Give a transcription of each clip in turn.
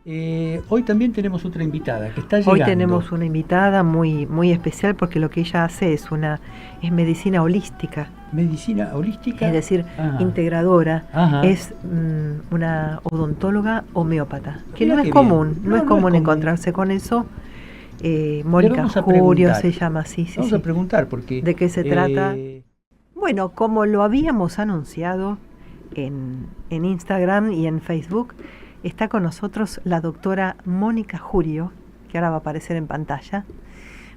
Hoy también tenemos otra invitada que está Hoy llegando. tenemos una invitada muy especial porque lo que ella hace es medicina holística, Medicina es holística. decir, Ajá, integradora, ajá. es una odontóloga homeópata, que Mira no es qué bien. común, no No, es no es común común. encontrarse con eso. Le Mónica vamos a Jurio preguntar. se llama, sí, sí, Vamos a sí. preguntar porque ¿De qué se trata? Bueno, como lo habíamos anunciado en Instagram y en Facebook, está con nosotros la doctora Mónica Jurio, que ahora va a aparecer en pantalla.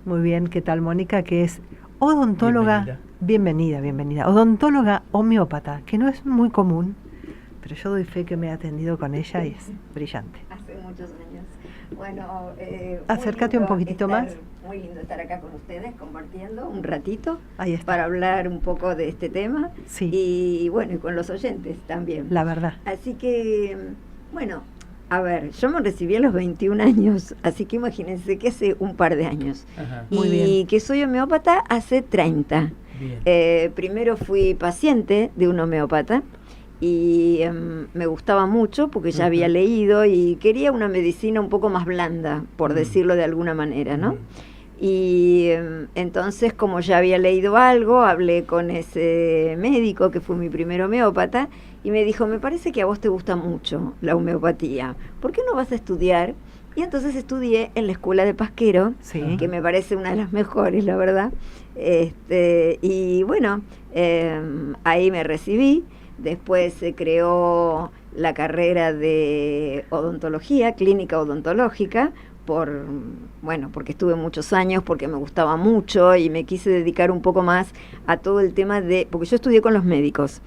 Muy bien, ¿qué tal Mónica? Que es odontóloga, bienvenida. bienvenida, bienvenida, odontóloga homeópata, que no es muy común, pero yo doy fe que me he atendido con ella y es brillante. Hace muchos años. Bueno, Acércate un poquitito más. muy lindo estar acá con ustedes compartiendo un ratito Ahí está. para hablar un poco de este tema. Sí. Y bueno, y con los oyentes también. La verdad. Así que, bueno, a ver, yo me recibí a los 21 años, así que imagínense que hace un par de años. Ajá. Muy Y bien. que soy homeópata hace 30. Bien. Primero fui paciente de un homeópata y me gustaba mucho porque ya había leído y quería una medicina un poco más blanda, por decirlo de alguna manera, ¿no? Y entonces, como ya había leído algo, hablé con ese médico que fue mi primer homeópata y me dijo, me parece que a vos te gusta mucho la homeopatía, ¿por qué no vas a estudiar? Y entonces estudié en la escuela de Pasquero, Sí. que me parece una de las mejores, la verdad. Y bueno, ahí me recibí. Después se creó la carrera de odontología, clínica odontológica, porque estuve muchos años, porque me gustaba mucho y me quise dedicar un poco más a todo el tema porque yo estudié con los médicos,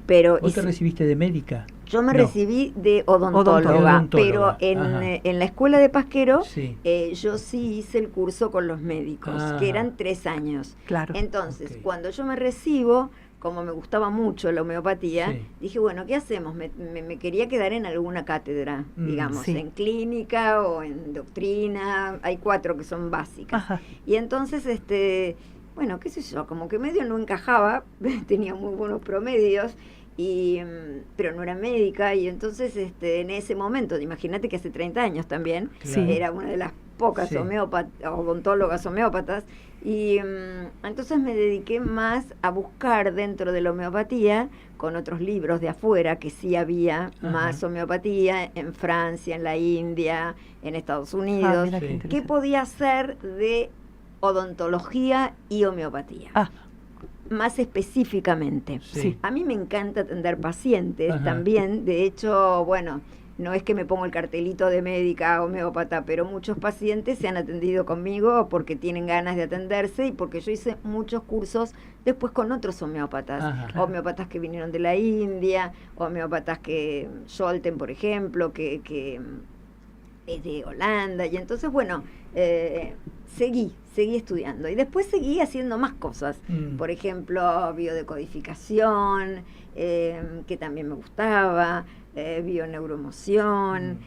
pero ¿Vos te recibiste de médica? yo me No. recibí de odontóloga, pero Ajá. en la escuela de Pasquero Sí. yo sí hice el curso con los médicos, Ajá. que eran 3 años. Claro. Entonces, Ok. cuando yo me recibo, como me gustaba mucho la homeopatía, Sí. dije, bueno, ¿qué hacemos? Me quería quedar en alguna cátedra, digamos, Sí. en clínica o en doctrina, hay 4 que son básicas. Ajá. Y entonces, bueno, qué sé yo, como que medio no encajaba, tenía muy buenos promedios, pero no era médica, y entonces en ese momento, imagínate que hace 30 años también, Sí. era una de las pocas Sí. odontólogas homeópatas, y entonces me dediqué más a buscar dentro de la homeopatía, con otros libros de afuera, que sí había más homeopatía, en Francia, en la India, en Estados Unidos, mira qué Sí. interesante. qué podía ser de odontología y homeopatía. Ah, Más específicamente. Sí. A mí me encanta atender pacientes Ajá. también. De hecho, bueno, no es que me pongo el cartelito de médica homeópata, pero muchos pacientes se han atendido conmigo porque tienen ganas de atenderse y porque yo hice muchos cursos después con otros homeópatas. Ajá. Homeópatas que vinieron de la India, homeópatas que, Scholten, por ejemplo, que es de Holanda. Y entonces, bueno, seguí estudiando. Y después seguí haciendo más cosas. Por ejemplo, biodecodificación, que también me gustaba, bioneuroemoción,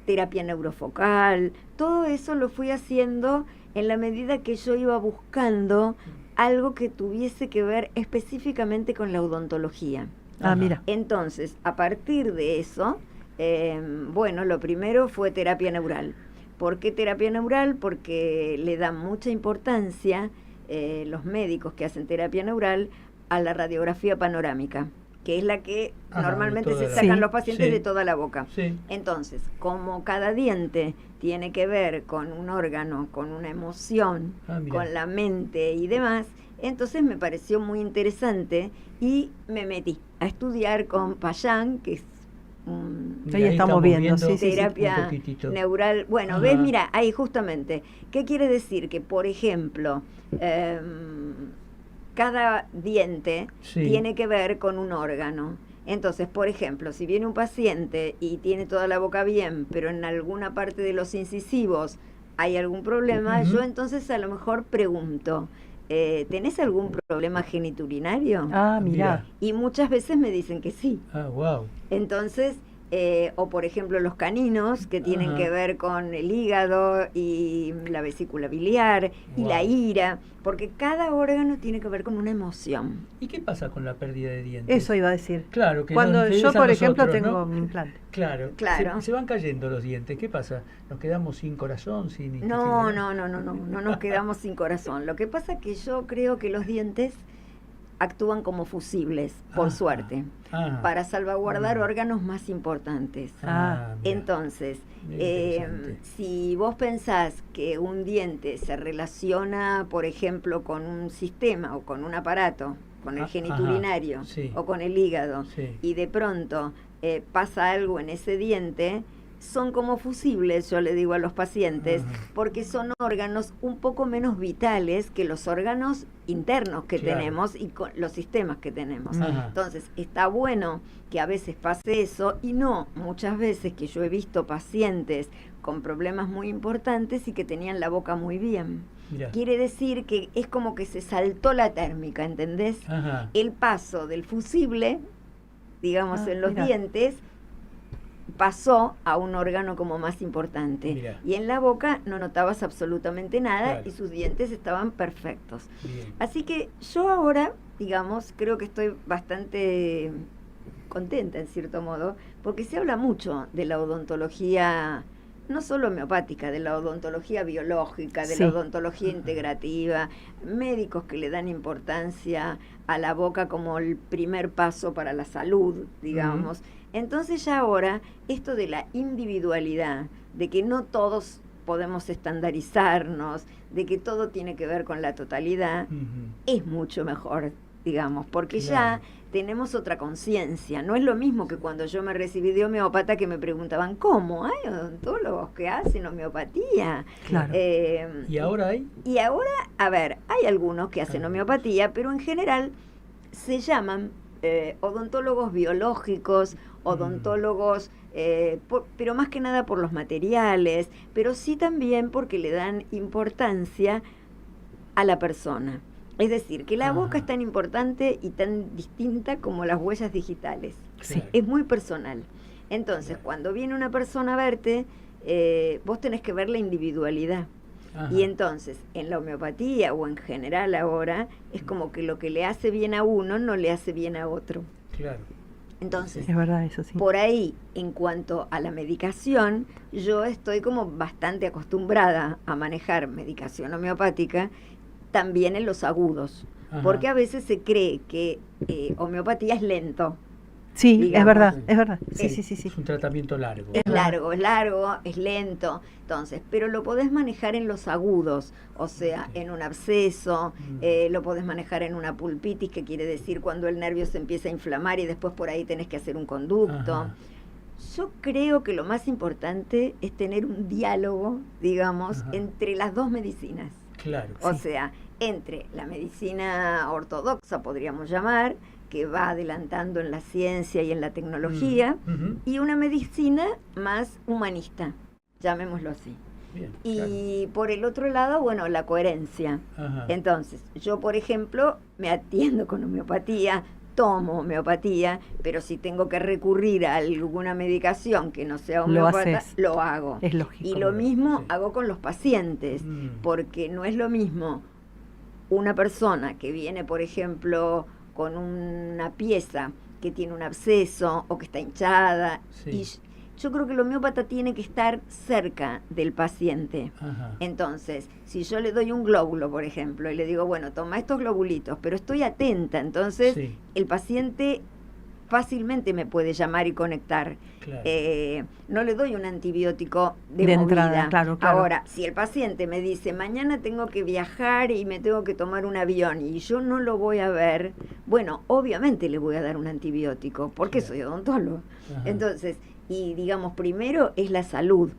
terapia neurofocal. Todo eso lo fui haciendo en la medida que yo iba buscando algo que tuviese que ver específicamente con la odontología. Ah, mira. Entonces, a partir de eso, bueno, lo primero fue terapia neural. ¿Por qué terapia neural? Porque le dan mucha importancia los médicos que hacen terapia neural a la radiografía panorámica, que es la que normalmente se sacan los pacientes de toda la boca. Sí. Entonces, como cada diente tiene que ver con un órgano, con una emoción, con la mente y demás, entonces me pareció muy interesante y me metí a estudiar con Payán, que es Ahí estamos viendo, sí, terapia neural. Bueno, ves, mira, ahí justamente. ¿Qué quiere decir? Que, por ejemplo, cada diente tiene que ver con un órgano. Entonces, por ejemplo, si viene un paciente y tiene toda la boca bien, pero en alguna parte de los incisivos hay algún problema, yo entonces a lo mejor pregunto, ¿tenés algún problema geniturinario? Ah, mira. Y muchas veces me dicen que sí. Ah, wow. Entonces, o por ejemplo los caninos, que tienen que ver con el hígado y la vesícula biliar y la ira, porque cada órgano tiene que ver con una emoción. ¿Y qué pasa con la pérdida de dientes? Eso iba a decir. Claro, que cuando nos yo, interesa por a ejemplo, nosotros, tengo ¿no? mi implante. Claro. Se van cayendo los dientes. ¿Qué pasa? ¿Nos quedamos sin corazón? Sin No nos quedamos sin corazón. Lo que pasa es que yo creo que los dientes actúan como fusibles, por suerte, para salvaguardar órganos más importantes. Entonces, si vos pensás que un diente se relaciona, por ejemplo, con un sistema o con un aparato, con el genitourinario o con el hígado, y de pronto pasa algo en ese diente, son como fusibles, yo le digo a los pacientes, porque son órganos un poco menos vitales que los órganos internos que tenemos y con los sistemas que tenemos. Entonces, está bueno que a veces pase eso, y no muchas veces, que yo he visto pacientes con problemas muy importantes y que tenían la boca muy bien. Quiere decir que es como que se saltó la térmica, ¿entendés? El paso del fusible, digamos, en los dientes, pasó a un órgano como más importante. Y en la boca no notabas absolutamente nada, y sus dientes estaban perfectos. Así que yo ahora, digamos, creo que estoy bastante contenta en cierto modo, porque se habla mucho de la odontología, no solo homeopática, de la odontología biológica, de la odontología integrativa, médicos que le dan importancia a la boca como el primer paso para la salud, digamos. Entonces ya ahora, esto de la individualidad, de que no todos podemos estandarizarnos, de que todo tiene que ver con la totalidad, es mucho mejor, digamos, porque ya tenemos otra conciencia. No es lo mismo que cuando yo me recibí de homeópata, que me preguntaban, ¿cómo? ¿Hay odontólogos que hacen homeopatía? ¿Y ahora hay? Y ahora, a ver, hay algunos que hacen homeopatía, pero en general se llaman odontólogos biológicos, odontólogos, pero más que nada por los materiales, pero sí también porque le dan importancia a la persona. Es decir, que la boca es tan importante y tan distinta como las huellas digitales. Es muy personal. Entonces, cuando viene una persona a verte, vos tenés que ver la individualidad. Y entonces, en la homeopatía o en general ahora, es como que lo que le hace bien a uno no le hace bien a otro. Entonces, es verdad, eso sí. Por ahí, en cuanto a la medicación, yo estoy como bastante acostumbrada a manejar medicación homeopática también en los agudos, porque a veces se cree que homeopatía es lento. Sí, digamos. es verdad. Sí. Es un tratamiento largo. Es largo, es lento. Entonces, pero lo podés manejar en los agudos, o sea, en un absceso, lo podés manejar en una pulpitis, que quiere decir cuando el nervio se empieza a inflamar y después por ahí tenés que hacer un conducto. Yo creo que lo más importante es tener un diálogo, digamos, entre las dos medicinas. O sea, entre la medicina ortodoxa, podríamos llamar, que va adelantando en la ciencia y en la tecnología, y una medicina más humanista, llamémoslo así. Y por el otro lado, bueno, la coherencia. Entonces, yo, por ejemplo, me atiendo con homeopatía, tomo homeopatía, pero si tengo que recurrir a alguna medicación que no sea homeopata, lo hago. Es lógico. Y lo mismo hago con los pacientes, porque no es lo mismo una persona que viene, por ejemplo, con una pieza que tiene un absceso o que está hinchada, y yo creo que el homeópata tiene que estar cerca del paciente. Entonces, si yo le doy un glóbulo, por ejemplo, y le digo, bueno, toma estos globulitos, pero estoy atenta, entonces el paciente fácilmente me puede llamar y conectar. No le doy un antibiótico de movida. Entrada, claro. Ahora, si el paciente me dice, mañana tengo que viajar y me tengo que tomar un avión y yo no lo voy a ver, bueno, obviamente le voy a dar un antibiótico, porque soy odontólogo. Entonces, y digamos, primero es la salud.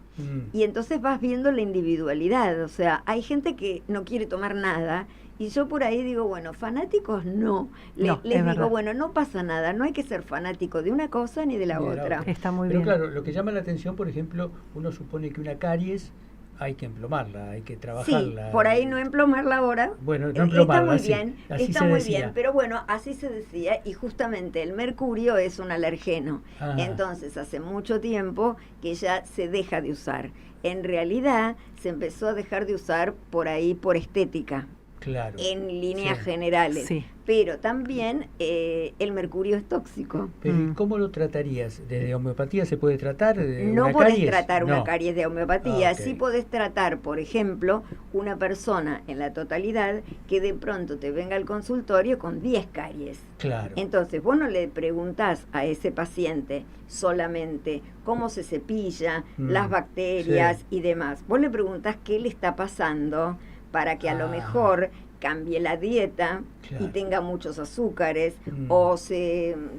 Y entonces vas viendo la individualidad. O sea, hay gente que no quiere tomar nada, y yo por ahí digo, bueno, fanáticos no. Les digo, bueno, no pasa nada, no hay que ser fanático de una cosa ni de la otra. Está muy bien. Pero claro, lo que llama la atención, por ejemplo, uno supone que una caries hay que emplomarla, hay que Sí, trabajarla. por ahí no emplomarla ahora. Bueno, no Está emplomarla, muy sí, bien, así está se muy decía. bien, pero bueno, así se decía, y justamente el mercurio es un alergeno. Ajá. Entonces, hace mucho tiempo que ya se deja de usar. En realidad, se empezó a dejar de usar por ahí por estética, Claro. en líneas Sí. generales. Sí. Pero también el mercurio es tóxico. Pero ¿y Mm. cómo lo tratarías? ¿Desde homeopatía se puede tratar? No ¿Una podés caries? tratar una No. caries de homeopatía, Ah, ok. sí podés tratar, por ejemplo, una persona en la totalidad que de pronto te venga al consultorio con 10 caries. Claro. Entonces, vos no le preguntás a ese paciente solamente cómo se cepilla, las bacterias sí. y demás. Vos le preguntás qué le está pasando para que a lo Ah. mejor cambie la dieta Claro. y tenga muchos azúcares, Mm. o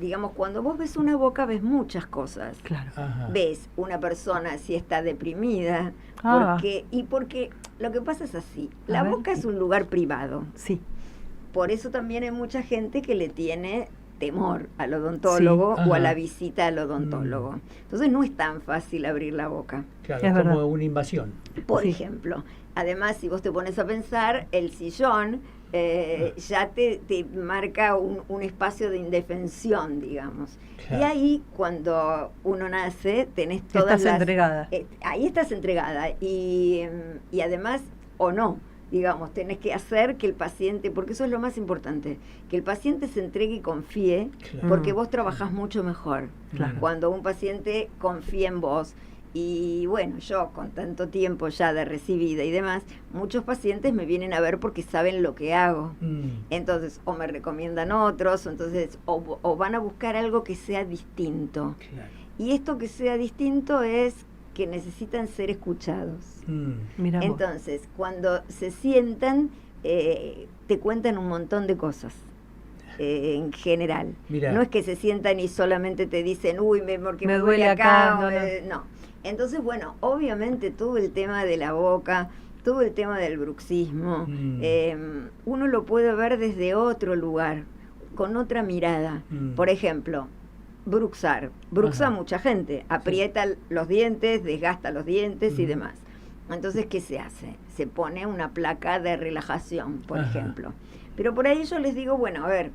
digamos, cuando vos ves una boca ves muchas cosas. Claro. Ajá. Ves una persona si está deprimida, Ah. porque lo que pasa es así, A la ver. boca es un lugar privado, Sí. por eso también hay mucha gente que le tiene temor al odontólogo Sí. o a Ajá. la visita al odontólogo. Entonces no es tan fácil abrir la boca. Claro, Es como verdad. una invasión. Por Sí. ejemplo, además, si vos te pones a pensar, el sillón ya te marca un espacio de indefensión, digamos. Claro. Y ahí, cuando uno nace, tenés todas Estás las... entregada. ahí estás entregada. Y además, o no, digamos, tenés que hacer que el paciente, porque eso es lo más importante, que el paciente se entregue y confíe, Claro. porque Mm. vos trabajás mucho mejor. Claro. Cuando un paciente confía en vos. Y bueno, yo con tanto tiempo ya de recibida y demás, muchos pacientes me vienen a ver porque saben lo que hago. Mm. Entonces, o me recomiendan otros, entonces, o van a buscar algo que sea distinto. Claro. Y esto que sea distinto es que necesitan ser escuchados. Mm. Mira vos. Entonces, cuando se sientan, te cuentan un montón de cosas. En general. Mirá. No es que se sientan y solamente te dicen, uy, porque Me me duele duele acá. acá, o no. Entonces, bueno, obviamente todo el tema de la boca, todo el tema del bruxismo, uno lo puede ver desde otro lugar, con otra mirada. Por ejemplo, bruxar. Bruxa Ajá. mucha gente, aprieta los dientes, desgasta los dientes y demás. Entonces, ¿qué se hace? Se pone una placa de relajación, por Ajá. ejemplo. Pero por ahí yo les digo, bueno, a ver,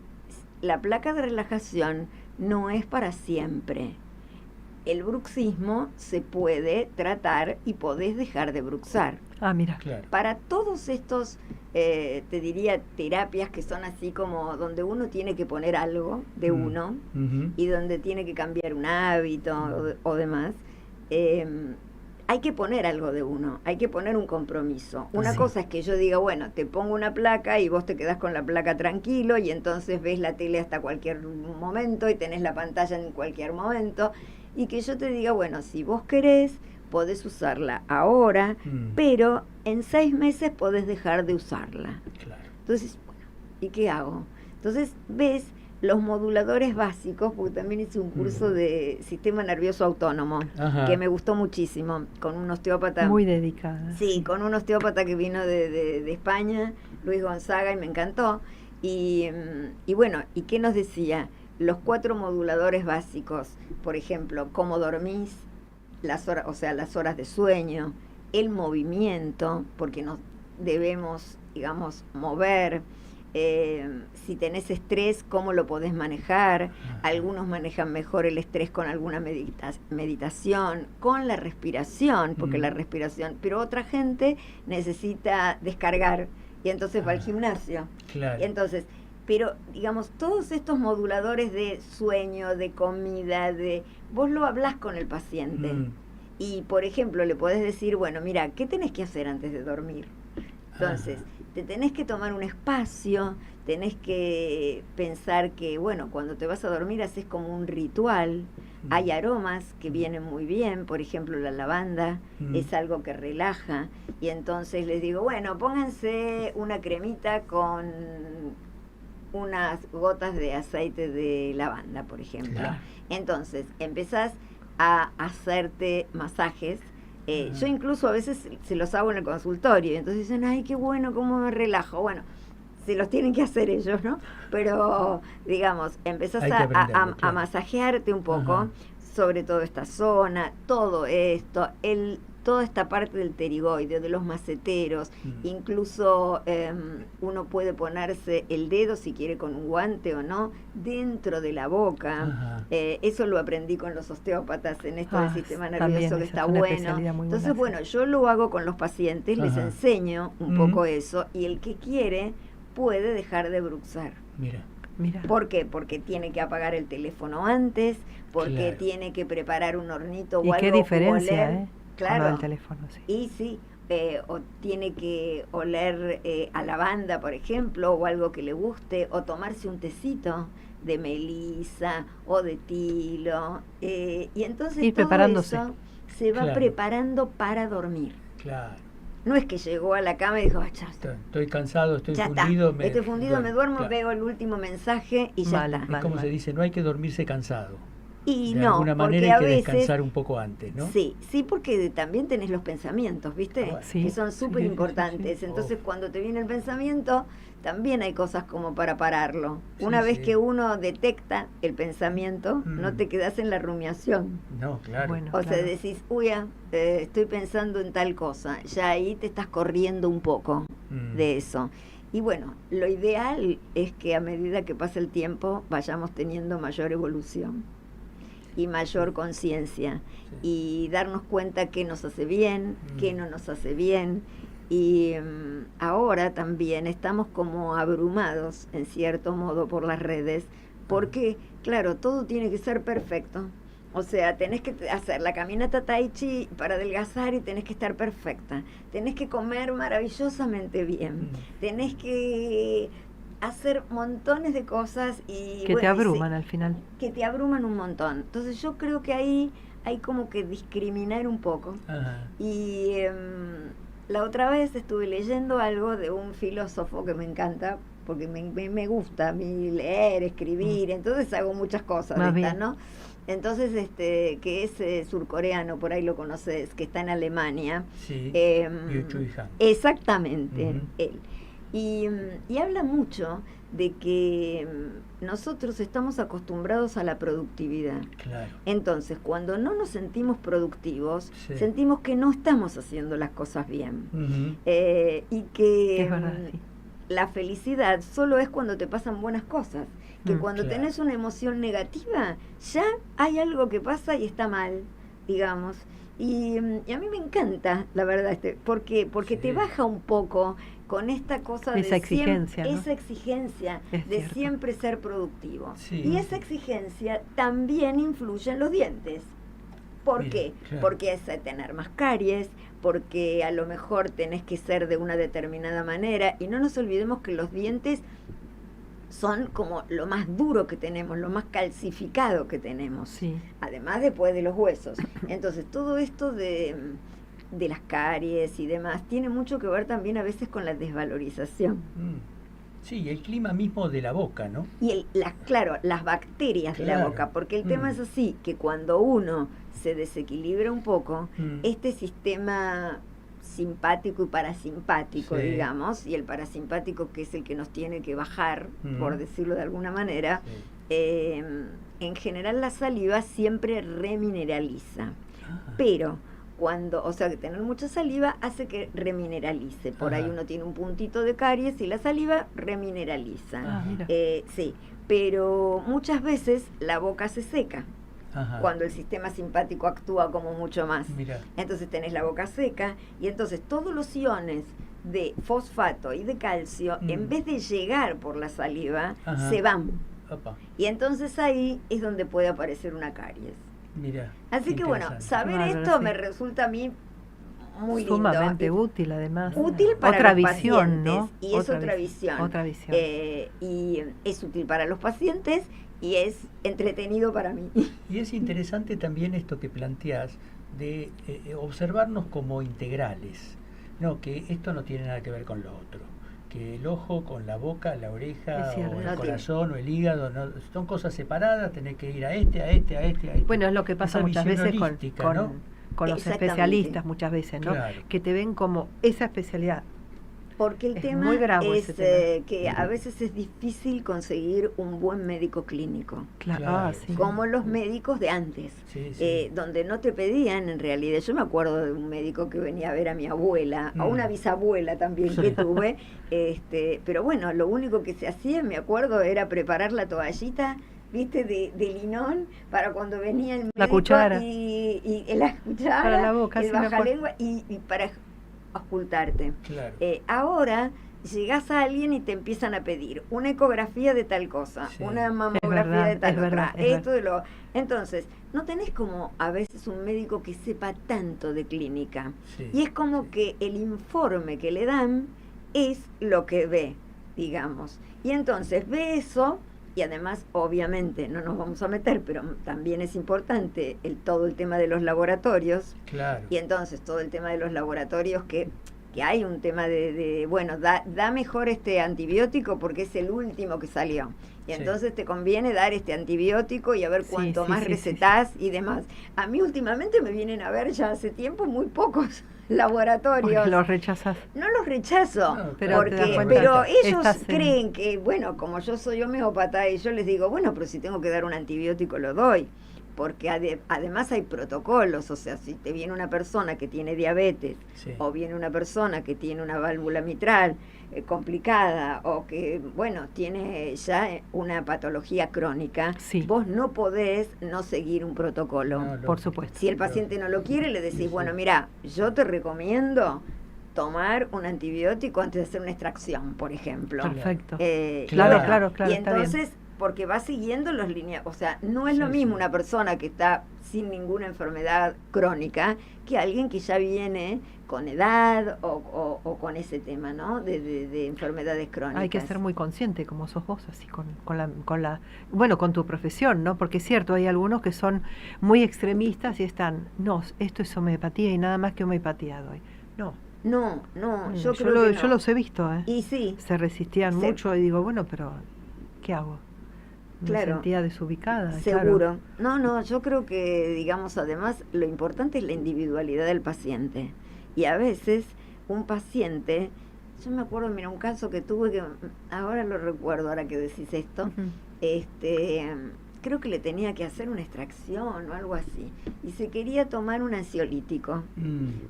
la placa de relajación no es para siempre. El bruxismo se puede tratar y podés dejar de bruxar. Ah, mira. Claro. Para todos estos, te diría, terapias que son así como donde uno tiene que poner algo de uno Ujú. y donde tiene que cambiar un hábito o demás, hay que poner algo de uno, hay que poner un compromiso. Una Sí. cosa es que yo diga, bueno, te pongo una placa y vos te quedás con la placa tranquilo y entonces ves la tele hasta cualquier momento y tenés la pantalla en cualquier momento. Y que yo te diga, bueno, si vos querés, podés usarla ahora, pero en 6 meses podés dejar de usarla. Claro. Entonces, bueno, ¿y qué hago? Entonces, ves los moduladores básicos, porque también hice un curso de sistema nervioso autónomo, Ajá. que me gustó muchísimo, con un osteópata. Muy dedicada. Sí, con un osteópata que vino de España, Luis Gonzaga, y me encantó. Y bueno, ¿y qué nos decía? Los 4 moduladores básicos, por ejemplo, cómo dormís, las horas, o sea, las horas de sueño, el movimiento, porque nos debemos, digamos, mover. Si tenés estrés, cómo lo podés manejar. Algunos manejan mejor el estrés con alguna meditación, con la respiración, porque la respiración, pero otra gente necesita descargar y entonces va al gimnasio. Claro. Entonces, pero digamos, todos estos moduladores de sueño, de comida, vos lo hablás con el paciente. Y, por ejemplo, le podés decir, bueno, mira, ¿qué tenés que hacer antes de dormir? Entonces, te tenés que tomar un espacio, tenés que pensar que, bueno, cuando te vas a dormir haces como un ritual. Hay aromas que vienen muy bien, por ejemplo, la lavanda es algo que relaja. Y entonces les digo, bueno, pónganse una cremita con unas gotas de aceite de lavanda, por ejemplo. Claro. Entonces, empezás a hacerte masajes. Yo incluso a veces se los hago en el consultorio, y entonces dicen, ay, qué bueno, cómo me relajo. Bueno, se los tienen que hacer ellos, ¿no? Pero, digamos, empezás Hay que aprenderlo, claro. a masajearte un poco sobre todo esta zona, todo esto, toda esta parte del pterigoide, de los maceteros, incluso uno puede ponerse el dedo, si quiere con un guante o no, dentro de la boca. Eso lo aprendí con los osteópatas en esto del sistema nervioso, que está bueno. Entonces, bueno, yo lo hago con los pacientes, les enseño un poco eso, y el que quiere puede dejar de bruxar. Mira. ¿Por qué? Porque tiene que apagar el teléfono antes, porque tiene que preparar un hornito o algo. ¿Y qué diferencia, oler, claro, el teléfono? Sí. Y sí, o tiene que oler a lavanda, por ejemplo, o algo que le guste, o tomarse un tecito de melisa o de tilo, y entonces ir todo preparándose. eso se va preparando para dormir. Claro. No es que llegó a la cama y dijo, ya estoy cansado, estoy ya fundido. Está. Estoy fundido, me duermo, claro. veo el último mensaje y ya está. Es como se dice, no hay que dormirse cansado. Y de no, alguna porque manera a hay que veces, descansar un poco antes, ¿no? Sí, porque también tenés los pensamientos, ¿viste? Que son súper importantes. Entonces, cuando te viene el pensamiento, también hay cosas como para pararlo. Una vez que uno detecta el pensamiento, no te quedás en la rumiación. No, claro. Bueno, sea, decís, uy, estoy pensando en tal cosa. Ya ahí te estás corriendo un poco de eso. Y bueno, lo ideal es que a medida que pasa el tiempo vayamos teniendo mayor evolución y mayor conciencia, y darnos cuenta qué nos hace bien, qué no nos hace bien. Y ahora también estamos como abrumados, en cierto modo, por las redes, porque, claro, todo tiene que ser perfecto. O sea, tenés que hacer la caminata tai chi para adelgazar y tenés que estar perfecta. Tenés que comer maravillosamente bien. Tenés que hacer montones de cosas y que te abruman al final. Que te abruman un montón. Entonces yo creo que ahí hay como que discriminar un poco. Y la otra vez estuve leyendo algo de un filósofo que me encanta, porque me gusta a mí leer, escribir, entonces hago muchas cosas de estas, ¿no? Entonces, que es surcoreano, por ahí lo conoces, que está en Alemania. Sí, Yu Chui Han. Exactamente, él. Y habla mucho de que nosotros estamos acostumbrados a la productividad. Claro. Entonces, cuando no nos sentimos productivos, sentimos que no estamos haciendo las cosas bien. Y que es verdad, la felicidad solo es cuando te pasan buenas cosas. Que cuando tenés una emoción negativa, ya hay algo que pasa y está mal, digamos. Y a mí me encanta, la verdad, porque te baja un poco con esta cosa de esa exigencia, ¿no? Esa exigencia de siempre ser productivo. Y esa exigencia también influye en los dientes. ¿Por qué? Claro. Porque es tener más caries, porque a lo mejor tenés que ser de una determinada manera, y no nos olvidemos que los dientes son como lo más duro que tenemos, lo más calcificado que tenemos, además después de los huesos. Entonces todo esto de las caries y demás tiene mucho que ver también a veces con la desvalorización. Sí, el clima mismo de la boca, ¿no? Y las bacterias de la boca, porque el tema es así, que cuando uno se desequilibra un poco, este sistema simpático y parasimpático, digamos, y el parasimpático, que es el que nos tiene que bajar, por decirlo de alguna manera, en general la saliva siempre remineraliza, pero o sea, que tener mucha saliva hace que remineralice. Por ahí uno tiene un puntito de caries y la saliva remineraliza. Sí, pero muchas veces la boca se seca. Cuando el sistema simpático actúa como mucho más. Entonces tenés la boca seca y entonces todos los iones de fosfato y de calcio, en vez de llegar por la saliva, se van. Y entonces ahí es donde puede aparecer una caries. Así que bueno, saber esto me resulta a mí muy lindo. Sumamente útil, además. Útil para otra los visión, pacientes, ¿no? Y es otra visión. Otra visión. Y es útil para los pacientes y es entretenido para mí. Y es interesante también esto que planteás de observarnos como integrales, no, que esto no tiene nada que ver con lo otro, que el ojo con la boca, la oreja, o el corazón o el hígado, no, son cosas separadas, tenés que ir a este. Bueno, es lo que pasa muchas veces con los especialistas, muchas veces, ¿no? Claro. Que te ven como esa especialidad. Porque el Es tema muy bravo es ese tema. que a veces es difícil conseguir un buen médico clínico. Claro, Claro. sí. Como los médicos de antes, Sí, sí. donde no te pedían en realidad. Yo me acuerdo de un médico que venía a ver a mi abuela, a una bisabuela también que tuve, pero bueno, lo único que se hacía, me acuerdo, era preparar la toallita, viste, de linón para cuando venía el médico, La cuchara. y la cuchara, Para la boca, el sí me acuerdo. bajalengua y para ocultarte. Claro. Ahora llegás a alguien y te empiezan a pedir una ecografía de tal cosa, Sí. una Es mamografía verdad, de tal es otra, verdad, es esto de lo... Entonces, no tenés como a veces un médico que sepa tanto de clínica. Sí, Y es como sí. que el informe que le dan es lo que ve, digamos. Y entonces ve eso, y además, obviamente, no nos vamos a meter, pero también es importante todo el tema de los laboratorios. Claro. Y entonces todo el tema de los laboratorios que hay un tema bueno, da mejor este antibiótico porque es el último que salió. Y Sí. entonces te conviene dar este antibiótico y a ver Sí, cuánto sí, más sí, recetás y demás. A mí últimamente me vienen a ver ya hace tiempo muy pocos laboratorios. Porque los rechazas. No los rechazo, No, pero te das cuenta pero que ellos estás en- creen que, bueno, como yo soy homeópata, y yo les digo, bueno, pero si tengo que dar un antibiótico lo doy, porque además hay protocolos, o sea, si te viene una persona que tiene diabetes, Sí. o viene una persona que tiene una válvula mitral complicada, o que, bueno, tiene ya una patología crónica, Sí. vos no podés no seguir un protocolo. No, Por lógico. supuesto. Si el paciente no lo quiere, le decís, Sí. bueno, mira, yo te recomiendo tomar un antibiótico antes de hacer una extracción, por ejemplo. Perfecto. Claro, claro, claro, Y está bien. entonces, porque va siguiendo los líneas, o sea, no es lo Sí, mismo sí. una persona que está sin ninguna enfermedad crónica que alguien que ya viene con edad o con ese tema, ¿no? De enfermedades crónicas. Hay que ser muy consciente, como sos vos, así bueno, con tu profesión, ¿no? Porque es cierto, hay algunos que son muy extremistas y están, no, esto es homeopatía y nada más que homeopatía doy. No, No, yo creo que no. yo los he visto, ¿eh? Y sí, Se resistían Se- mucho y digo, bueno, pero ¿qué hago? Me Claro. sentía desubicada. seguro. claro. No, yo creo que, digamos, además, lo importante es la individualidad del paciente. Y a veces, un paciente, yo me acuerdo, mira, un caso que tuve que, ahora lo recuerdo, ahora que decís esto, Ujú. creo que le tenía que hacer una extracción o algo así. Y se quería tomar un ansiolítico.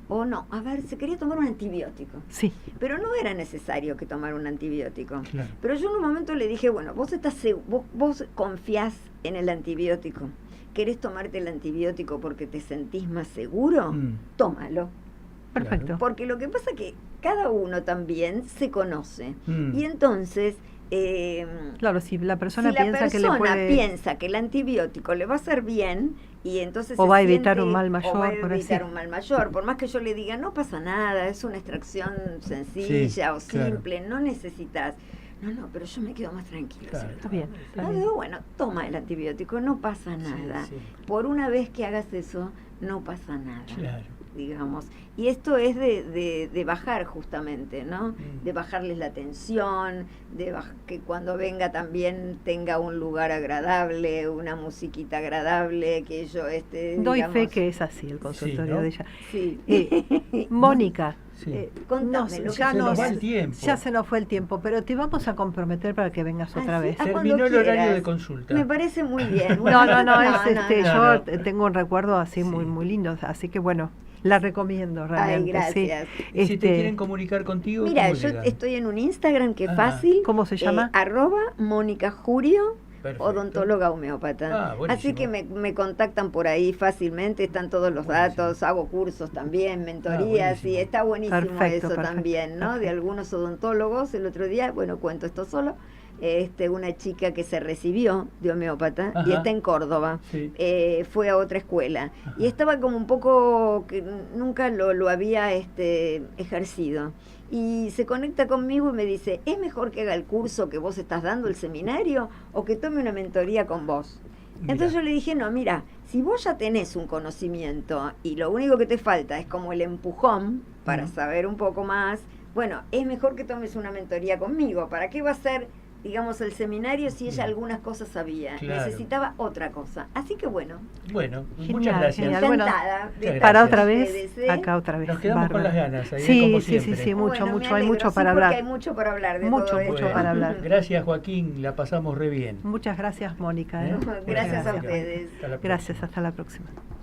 O no, a ver, se quería tomar un antibiótico. Sí, Pero no era necesario que tomara un antibiótico. Claro. Pero yo en un momento le dije, bueno, vos confiás en el antibiótico. ¿Querés tomarte el antibiótico porque te sentís más seguro? Tómalo. perfecto. Porque lo que pasa es que cada uno también se conoce. Mm. Y entonces, Claro, si la persona si la piensa que le persona puede... piensa que el antibiótico le va a hacer bien y entonces O se va a evitar siente- un mal o va mayor, a por evitar así. un mal mayor, por más que yo le diga no pasa nada, es una extracción sencilla o claro. simple, no necesitas. No, pero yo me quedo más tranquila. Claro. si lo Está bien, tomo. está No, bien. digo, bueno, toma el antibiótico, no pasa Sí, nada. sí. Por una vez que hagas eso, no pasa nada. Claro. Digamos. Y esto es de bajar justamente, ¿no? Mm. De bajarles la tensión, que cuando venga también tenga un lugar agradable, una musiquita agradable, que yo Doy fe digamos, que es así el consultorio ¿no? de ella. Sí. Mónica, Sí. Contámelo, ya se nos nos- va el tiempo. ya se nos fue el tiempo, pero te vamos a comprometer para que vengas otra Ah, sí, vez. ah, Terminó cuando el horario quieras. de consulta. Me parece muy bien. No, no, es no. yo tengo un recuerdo así Sí. muy lindo, así que bueno, la recomiendo Ay, realmente. gracias. Sí. Y si te quieren comunicar contigo, Mira, ¿cómo yo llegan? estoy en un Instagram que es Ah. fácil. ¿Cómo se llama? @Mónica Jurio, Perfecto. odontóloga homeópata. Ah, buenísimo. Así que me contactan por ahí fácilmente, están todos los Buenísimo. datos, hago cursos también, mentorías, buenísimo. y está buenísimo Perfecto, eso perfecto, también, ¿no? De perfecto. algunos odontólogos. El otro día, bueno, cuento esto solo, una chica que se recibió de homeópata y Ajá. está en Córdoba. Sí. Fue a otra escuela Ajá. y estaba como un poco que nunca lo había ejercido, y se conecta conmigo y me dice, ¿es mejor que haga el curso que vos estás dando, el seminario, o que tome una mentoría con vos? Mirá. Entonces yo le dije, no, mira, si vos ya tenés un conocimiento y lo único que te falta es como el empujón para Ujú. saber un poco más, bueno, es mejor que tomes una mentoría conmigo. ¿Para qué va a ser, digamos, el seminario si ella algunas cosas sabía. Claro. Necesitaba otra cosa. Así que bueno. Bueno, Genial, muchas gracias. genial. Bueno, Encantada de estar para con otra vez, ustedes, ¿eh? acá otra vez. Nos quedamos con Bárbaro. las ganas, ahí, Sí, como sí, siempre. sí, mucho, Bueno, me mucho, hay alegro, mucho sí, para porque hablar. hay mucho para hablar de Mucho, todo mucho esto. para hablar. Gracias, Joaquín, la pasamos re bien. Muchas gracias, Mónica. ¿Eh? Gracias a Muchas ustedes. Hasta la Gracias, próxima. hasta la próxima.